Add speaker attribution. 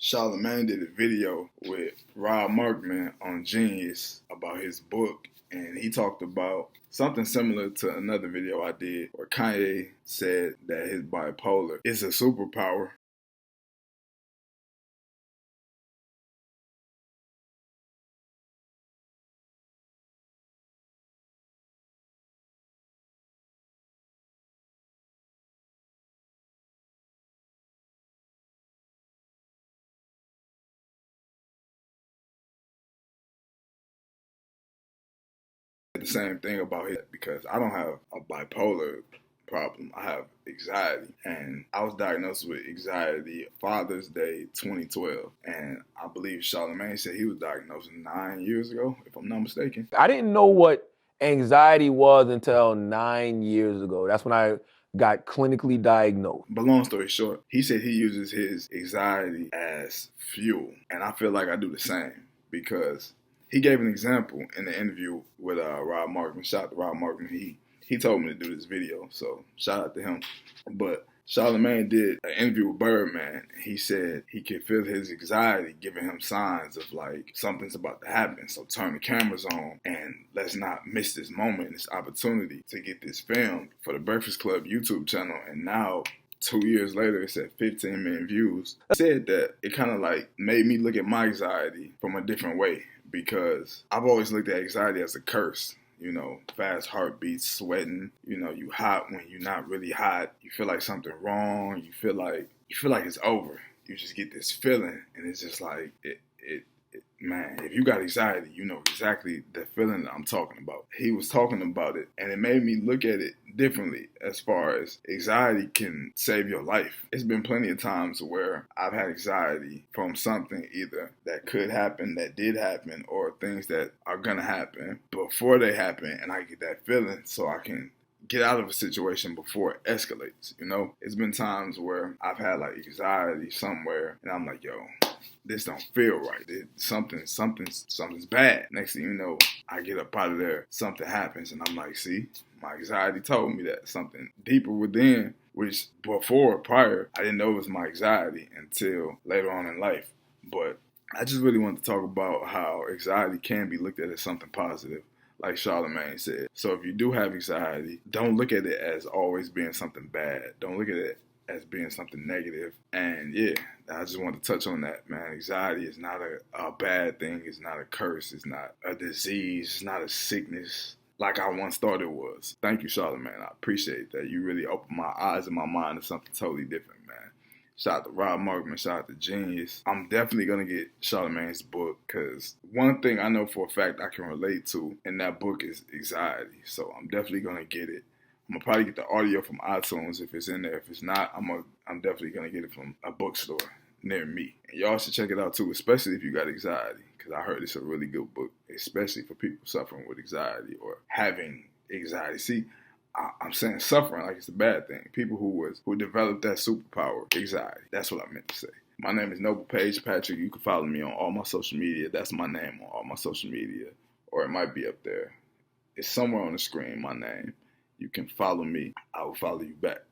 Speaker 1: Charlamagne did a video with Rob Markman on Genius about his book, and he talked about something similar to another video I did where Kanye said that his bipolar is a superpower. The same thing about it because I don't have a bipolar problem. I have anxiety, and I was diagnosed with anxiety Father's Day 2012, and I believe Charlamagne said he was diagnosed 9 years ago, if I'm not mistaken.
Speaker 2: I didn't know what anxiety was until 9 years ago. That's when I got clinically diagnosed.
Speaker 1: But long story short, he said he uses his anxiety as fuel, and I feel like I do the same because he gave an example in the interview with Rob Markman. Shout out to Rob Markman. He told me to do this video, so shout out to him. But Charlamagne did an interview with Birdman. He said he could feel his anxiety giving him signs of like something's about to happen. So turn the cameras on and let's not miss this moment, this opportunity to get this filmed for the Breakfast Club YouTube channel. And now 2 years later, it's at 15 million views. I said that it kind of like made me look at my anxiety from a different way because I've always looked at anxiety as a curse. You know, fast heartbeats, sweating, you know, you hot when you're not really hot. You feel like something wrong. You feel like it's over. You just get this feeling and it's just like man, if you got anxiety, you know exactly the feeling that I'm talking about. He was talking about it, and it made me look at it differently as far as anxiety can save your life. It's been plenty of times where I've had anxiety from something either that could happen, that did happen, or things that are going to happen before they happen, and I get that feeling so I can get out of a situation before it escalates. You know, it's been times where I've had like anxiety somewhere, and I'm like, yo, this don't feel right. Something's bad. Next thing you know, I get up out of there, something happens, and I'm like, see, my anxiety told me that something deeper within, which prior, I didn't know it was my anxiety until later on in life. But I just really want to talk about how anxiety can be looked at as something positive, like Charlamagne said. So if you do have anxiety, don't look at it as always being something bad. Don't look at it as being something negative. And yeah, I just want to touch on that, man. Anxiety is not a bad thing. It's not a curse. It's not a disease. It's not a sickness like I once thought it was. Thank you, Charlamagne. I appreciate that. You really opened my eyes and my mind to something totally different, man. Shout out to Rob Markman. Shout out to Genius. I'm definitely going to get Charlamagne's book because one thing I know for a fact I can relate to in that book is anxiety. So I'm definitely going to get it. I'm going to probably get the audio from iTunes if it's in there. If it's not, I'm definitely going to get it from a bookstore near me. And y'all should check it out too, especially if you got anxiety, because I heard it's a really good book, especially for people suffering with anxiety or having anxiety. See, I'm saying suffering like it's a bad thing. People who developed that superpower, anxiety. That's what I meant to say. My name is Noble Page Patrick. You can follow me on all my social media. That's my name on all my social media. Or it might be up there. It's somewhere on the screen, my name. You can follow me. I will follow you back.